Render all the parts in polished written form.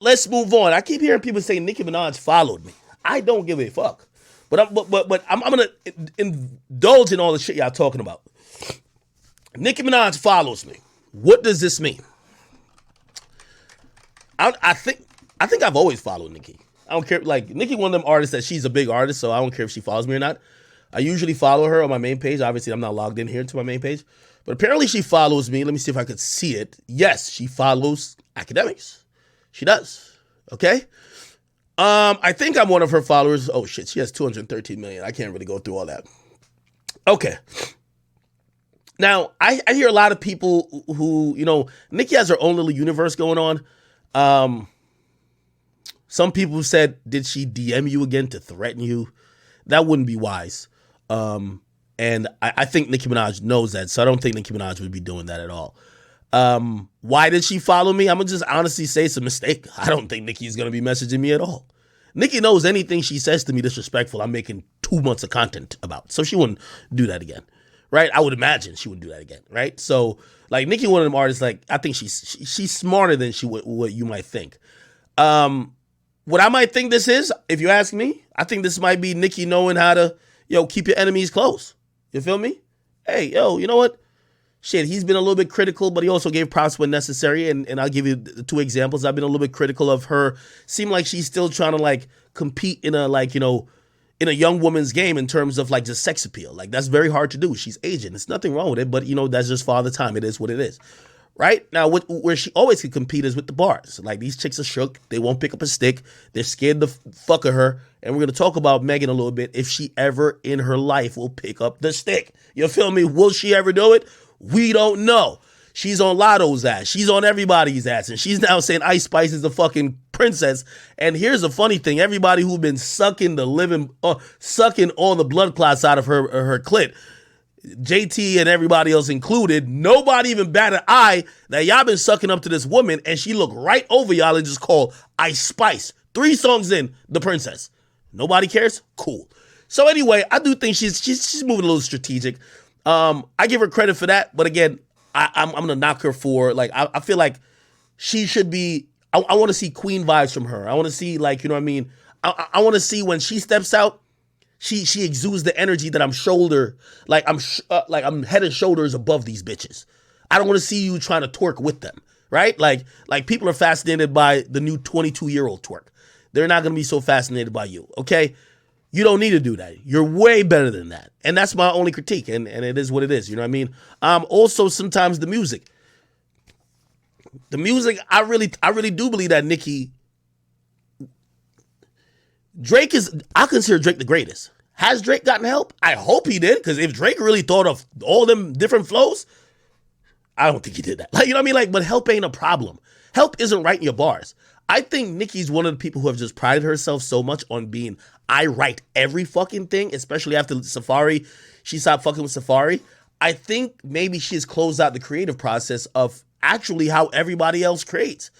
let's move on. I keep hearing people say Nicki Minaj followed me. I don't give a fuck. I'm gonna indulge in all the shit y'all talking about. Nicki Minaj follows me. What does this mean? I think I've always followed Nicki. I don't care. Like Nicki, one of them artists that she's a big artist, so I don't care if she follows me or not. I usually follow her on my main page. Obviously, I'm not logged in here to my main page, but apparently she follows me. Let me see if I could see it. Yes, she follows Akademiks. She does. Okay. I think I'm one of her followers. Oh shit, she has 213 million. I can't really go through all that. Okay. Now, I hear a lot of people who, Nicki has her own little universe going on. Some people said, did she DM you again to threaten you? That wouldn't be wise. And I think Nicki Minaj knows that, so I don't think Nicki Minaj would be doing that at all. Why did she follow me? I'm going to just honestly say it's a mistake. I don't think Nicki's going to be messaging me at all. Nicki knows anything she says to me disrespectful, I'm making 2 months of content about. So she wouldn't do that again, right? I would imagine she wouldn't do that again, right? So, like, Nicki, one of them artists, like, I think she's smarter than what you might think. What I might think this is, if you ask me, I think this might be Nicki knowing how to, keep your enemies close. You feel me? Hey, you know what? Shit, he's been a little bit critical, but he also gave props when necessary. And I'll give you 2 examples. I've been a little bit critical of her. Seem like she's still trying to like compete in a in a young woman's game in terms of like just sex appeal. Like that's very hard to do. She's aging. There's nothing wrong with it, but that's just father time. It is what it is. Right? Now, where she always can compete is with the bars. Like these chicks are shook. They won't pick up a stick. They're scared the fuck of her. And we're going to talk about Megan a little bit. If she ever in her life will pick up the stick. You feel me? Will she ever do it? We don't know. She's on Lotto's ass. She's on everybody's ass. And she's now saying Ice Spice is a fucking princess. And here's the funny thing. Everybody who's been sucking all the blood clots out of her clit, JT and everybody else included, nobody even bat an eye that y'all been sucking up to this woman. And she looked right over y'all and just called Ice Spice. 3 songs in, the princess. Nobody cares? Cool. So anyway, I do think she's moving a little strategic. I give her credit for that, but again, I'm gonna knock her for like I feel like she should be. I want to see queen vibes from her. I want to see like what I mean. I want to see when she steps out, she exudes the energy that I'm I'm head and shoulders above these bitches. I don't want to see you trying to twerk with them, right? Like people are fascinated by the new 22-year-old twerk. They're not gonna be so fascinated by you, okay? You don't need to do that. You're way better than that. And that's my only critique. And it is what it is. You know what I mean? Also, sometimes the music. The music, I really do believe that Nicki. I consider Drake the greatest. Has Drake gotten help? I hope he did. Because if Drake really thought of all them different flows, I don't think he did that. Like, you know what I mean? Like, but help ain't a problem. Help isn't writing your bars. I think Nicki's one of the people who have just prided herself so much on being, I write every fucking thing, especially after Safari. She stopped fucking with Safari. I think maybe she has closed out the creative process of actually how everybody else creates.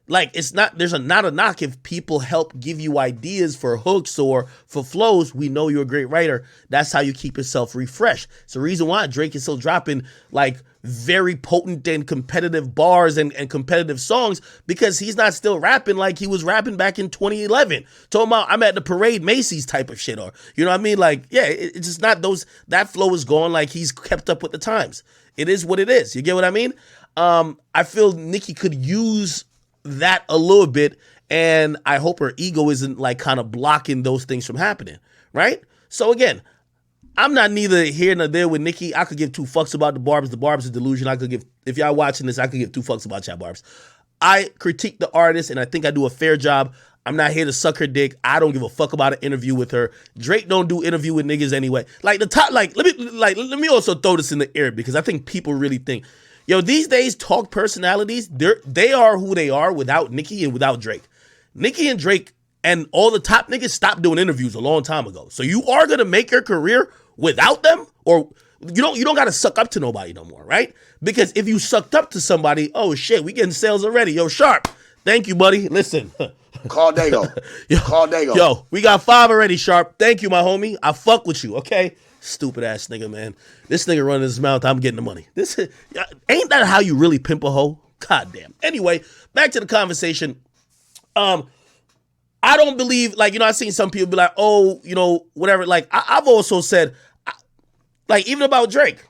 Like, there's not a knock if people help give you ideas for hooks or for flows. We know you're a great writer. That's how you keep yourself refreshed. It's the reason why Drake is still dropping like very potent and competitive bars and competitive songs, because he's not still rapping like he was rapping back in 2011. Talking about I'm at the parade Macy's type of shit, or you know what I mean? Like, yeah, it's just not those. That flow is gone. Like he's kept up with the times. It is what it is. You get what I mean? I feel Nicki could use that a little bit, and I hope her ego isn't like kind of blocking those things from happening, right? So again, I'm not neither here nor there with Nicki. I could give 2 fucks about the Barbs. The Barbs is delusion. If y'all watching this, I could give 2 fucks about y'all Barbs. I critique the artist, and I think I do a fair job. I'm not here to suck her dick. I don't give a fuck about an interview with her. Drake don't do interview with niggas anyway. Like let me also throw this in the air, because I think people really think, these days, talk personalities, they are who they are without Nicki and without Drake. Nicki and Drake and all the top niggas stopped doing interviews a long time ago. So you are gonna make your career without them, or you don't gotta suck up to nobody no more, right? Because if you sucked up to somebody, oh shit, we getting sales already. Yo, Sharp, thank you, buddy. Listen. Call Dago. Call Dago. Yo, we got 5 already, Sharp. Thank you, my homie. I fuck with you, okay? Stupid ass nigga, man. This nigga running his mouth, I'm getting the money. Ain't that how you really pimp a hoe? God damn. Anyway, back to the conversation. I don't believe, like, I've seen some people be like, oh, whatever. Like, I've also said, like, even about Drake.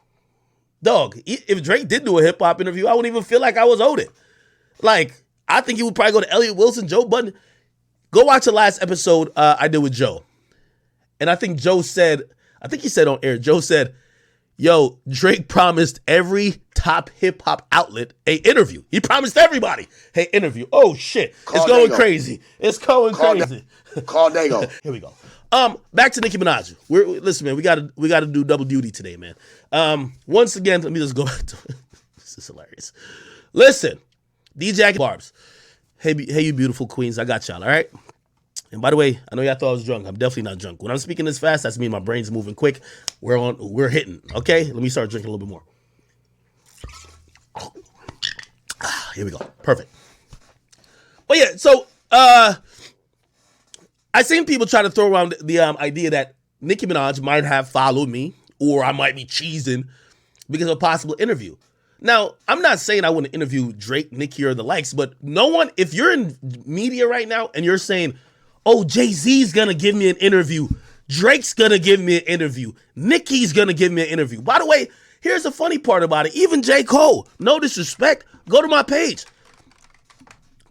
Dog, if Drake did do a hip-hop interview, I wouldn't even feel like I was owed it. Like, I think he would probably go to Elliot Wilson, Joe Budden. Go watch the last episode I did with Joe. And I think he said on air, Joe said, yo, Drake promised every top hip-hop outlet a interview. He promised everybody hey interview. Oh, shit. It's going crazy. It's going crazy. Call Dago. Here we go. Back to Nicki Minaj. Listen, man, we gotta do double duty today, man. Once again, let me just go back to it. This is hilarious. Listen, DJ Barbs. Hey, you beautiful queens. I got y'all, all right? And by the way, I know y'all thought I was drunk. I'm definitely not drunk. When I'm speaking this fast, that's mean my brain's moving quick. We're hitting, okay? Let me start drinking a little bit more. Here we go. Perfect. But yeah, so I seen people try to throw around the idea that Nicki Minaj might have followed me, or I might be cheesing because of a possible interview. Now, I'm not saying I wouldn't interview Drake, Nicki, or the likes, but no one, if you're in media right now and you're saying, oh, Jay-Z's gonna give me an interview, Drake's gonna give me an interview, Nicki's gonna give me an interview. By the way, here's the funny part about it. Even J. Cole, no disrespect, go to my page.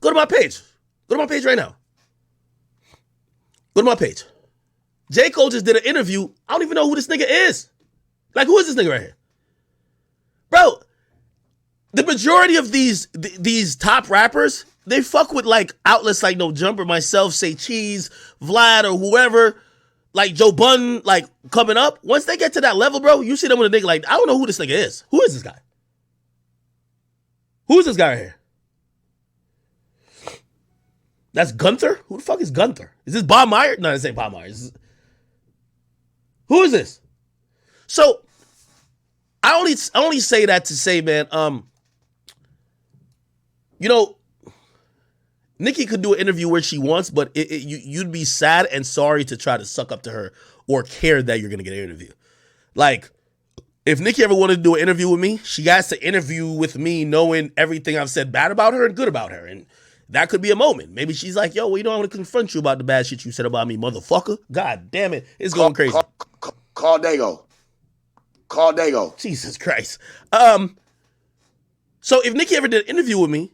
Go to my page. Go to my page right now. Go to my page. J. Cole just did an interview. I don't even know who this nigga is. Like, who is this nigga right here? Bro, the majority of these top rappers, they fuck with like outlets like No Jumper, myself, Say Cheese, Vlad, or whoever, like Joe Budden, like coming up. Once they get to that level, bro, you see them with a nigga like, I don't know who this nigga is. Who is this guy? Who is this guy right here? That's Gunther? Who the fuck is Gunther? Is this Bob Myers? No, this ain't Bob Myers. Who is this? So, I only say that to say, man, Nicki could do an interview where she wants, but you'd be sad and sorry to try to suck up to her or care that you're going to get an interview. Like, if Nicki ever wanted to do an interview with me, she has to interview with me knowing everything I've said bad about her and good about her. And that could be a moment. Maybe she's like, yo, well, I want to confront you about the bad shit you said about me, motherfucker. God damn it. It's going crazy. Call Dago. Call Dago. Jesus Christ. So if Nicki ever did an interview with me,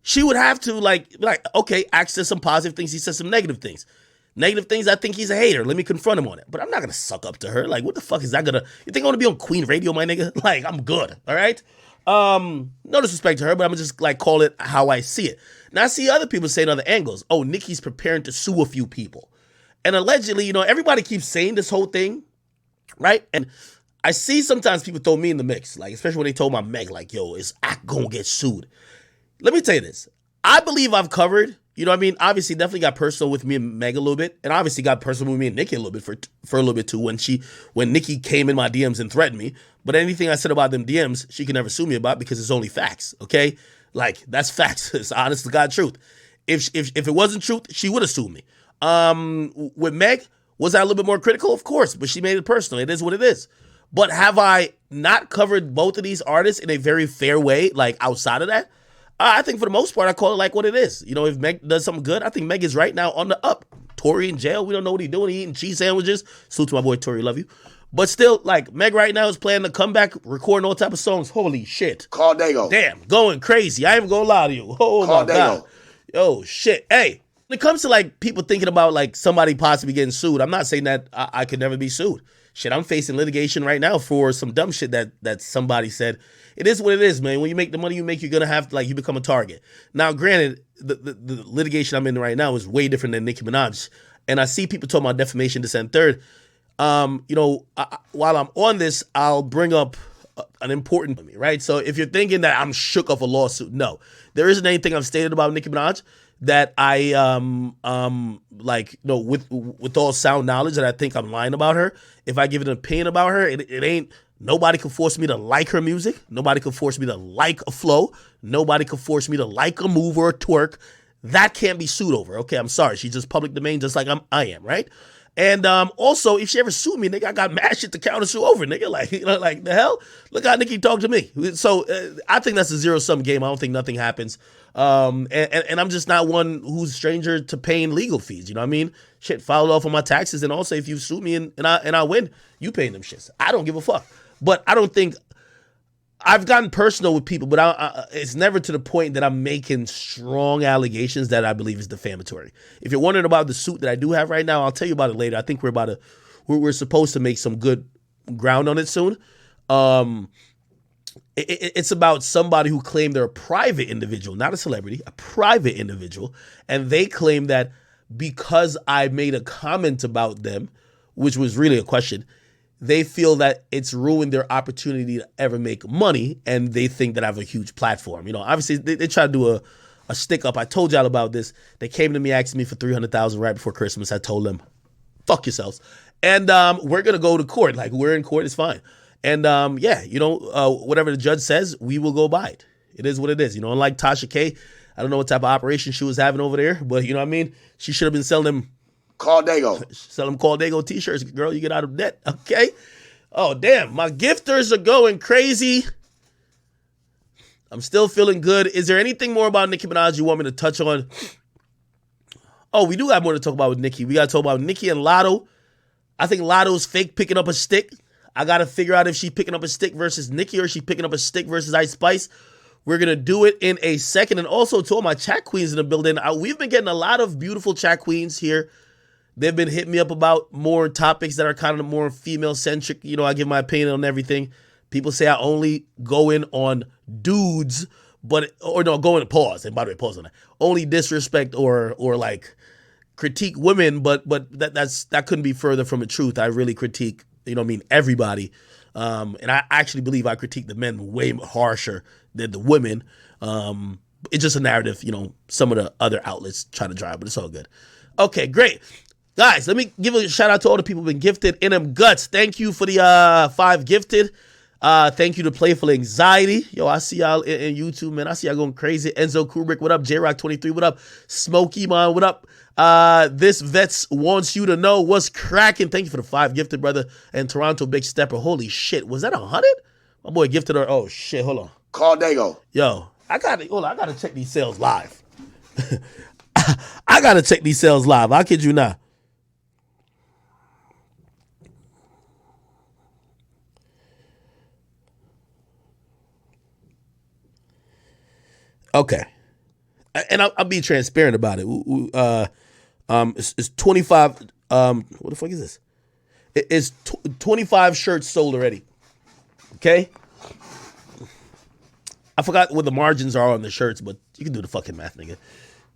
she would have to like, okay, access some positive things. He said some negative things. Negative things, I think he's a hater. Let me confront him on it. But I'm not going to suck up to her. Like, what the fuck is that going to... You think I want to be on Queen Radio, my nigga? Like, I'm good, all right? No disrespect to her, but I'm going to just, like, call it how I see it. Now, I see other people saying other angles. Oh, Nicki's preparing to sue a few people. And allegedly, everybody keeps saying this whole thing, right? And I see sometimes people throw me in the mix, like, especially when they told my Meg, like, yo, is Ak going to get sued? Let me tell you this. I believe I've covered... You know what I mean? Obviously, definitely got personal with me and Meg a little bit. And obviously got personal with me and Nicki a little bit for a little bit too when Nicki came in my DMs and threatened me. But anything I said about them DMs, she can never sue me about because it's only facts, okay? Like, that's facts. It's honest to God truth. If it wasn't truth, she would have sued me. With Meg, was I a little bit more critical? Of course, but she made it personal. It is what it is. But have I not covered both of these artists in a very fair way, like outside of that? I think for the most part, I call it like what it is. If Meg does something good, I think Meg is right now on the up. Tory in jail. We don't know what he's doing. He eating cheese sandwiches. Salute to my boy Tory, love you. But still, like, Meg right now is planning to come back, recording all type of songs. Holy shit. Call Dago. Damn, going crazy. I ain't even gonna lie to you. Oh, my God. Oh, shit. Hey, when it comes to, like, people thinking about, like, somebody possibly getting sued, I'm not saying that I could never be sued. Shit, I'm facing litigation right now for some dumb shit that somebody said. It is what it is, man. When you make the money you make, you're going to have to, like, you become a target. Now, granted, the litigation I'm in right now is way different than Nicki Minaj. And I see people talking about defamation, this and third. While I'm on this, I'll bring up an important to me, right? So if you're thinking that I'm shook off a lawsuit, no. There isn't anything I've stated about Nicki Minaj that I, with all sound knowledge that I think I'm lying about her. If I give an opinion about her, it ain't... Nobody can force me to like her music. Nobody can force me to like a flow. Nobody can force me to like a move or a twerk. That can't be sued over. Okay, I'm sorry. She's just public domain just like I am, right? And also, if she ever sued me, nigga, I got mad shit to counter sue over, nigga. Like, like the hell? Look how Nicki talked to me. So I think that's a zero sum game. I don't think nothing happens. And I'm just not one who's a stranger to paying legal fees. You know what I mean? Shit, filed off on my taxes, and also if you sue me and I win, you paying them shits. I don't give a fuck. But I don't think I've gotten personal with people, but it's never to the point that I'm making strong allegations that I believe is defamatory. If you're wondering about the suit that I do have right now, I'll tell you about it later. I think we're supposed to make some good ground on it soon. It's about somebody who claimed they're a private individual, not a celebrity, a private individual, and they claim that because I made a comment about them, which was really a question, they feel that it's ruined their opportunity to ever make money, and they think that I have a huge platform. You know, obviously they try to do a stick up. I told y'all about this. They came to me asking me for $300,000 right before Christmas. I told them, fuck yourselves. And we're gonna go to court. Like, we're in court, it's fine. And yeah, you know, whatever the judge says, we will go by it. It is what it is. You know, unlike Tasha K, I don't know what type of operation she was having over there, but you know what I mean? She should have been selling them Call Dago t-shirts. Girl, you get out of debt. Okay. Oh, damn. My gifters are going crazy. I'm still feeling good. Is there anything more about Nicki Minaj you want me to touch on? Oh, we do have more to talk about with Nicki. We got to talk about Nicki and Lotto. I think Lotto's fake picking up a stick. I got to figure out if she's picking up a stick versus Nicki or she's picking up a stick versus Ice Spice. We're going to do it in a second. And also to all my chat queens in the building, we've been getting a lot of beautiful chat queens here. They've been hitting me up about more topics that are kind of more female-centric. You know, I give my opinion on everything. People say I only go in on dudes, go in pause. And by the way, pause on that. Only disrespect or like critique women, but that couldn't be further from the truth. I really critique, you know what I mean, everybody. And I actually believe I critique the men way harsher than the women. It's just a narrative, you know, some of the other outlets try to drive, but it's all good. Okay, great. Guys, let me give a shout out to all the people who've been gifted in them guts. Thank you for the 5 gifted. Thank you to Playful Anxiety. Yo, I see y'all in YouTube, man. I see y'all going crazy. Enzo Kubrick, what up? J-Rock23, what up? Smokey, man, what up? This Vets wants you to know what's cracking. Thank you for the 5 gifted, brother. And Toronto Big Stepper. Holy shit, was that 100? My boy gifted her. Oh shit, hold on. Call Dago. Yo, I gotta check these sales live. I gotta check these sales live. I kid you not. Okay, and I'll be transparent about it. It's 25. What the fuck is this? It's 25 shirts sold already. Okay, I forgot what the margins are on the shirts, but you can do the fucking math, nigga.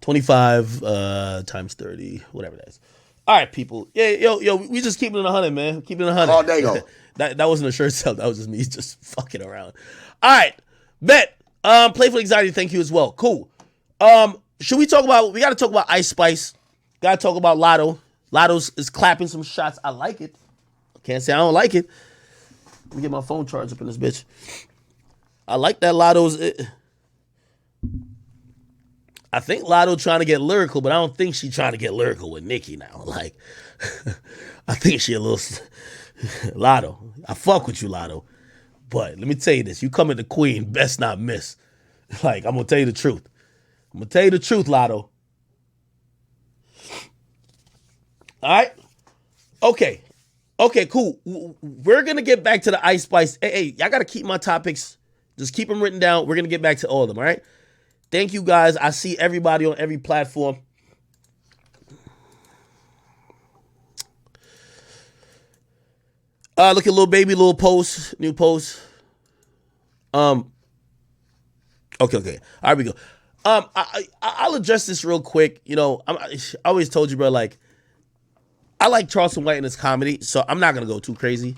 25 times 30, whatever that is. All right, people. Yeah, yo, we just keeping it 100, man. Keeping it 100. Call Dago. that wasn't a shirt sale. That was just me just fucking around. All right, bet. Playful Anxiety, thank you as well. Cool. Should we got to talk about Ice Spice. Got to talk about Lotto. Lotto's is clapping some shots. I like it. Can't say I don't like it. Let me get my phone charged up in this bitch. I like that Lotto's. I think Lotto trying to get lyrical, but I don't think she trying to get lyrical with Nicki now. Like, I think she a little... Lotto. I fuck with you, Lotto. But let me tell you this. You come at the queen, best not miss. Like, I'm going to tell you the truth. I'm going to tell you the truth, Lotto. All right? Okay. Okay, cool. We're going to get back to the Ice Spice. Hey, y'all got to keep my topics. Just keep them written down. We're going to get back to all of them, all right? Thank you, guys. I see everybody on every platform. Look at Lil Baby, little post, new post. Okay. All right, we go. I'll address this real quick. You know, I always told you, bro, like, I like Charleston White in his comedy, so I'm not gonna go too crazy.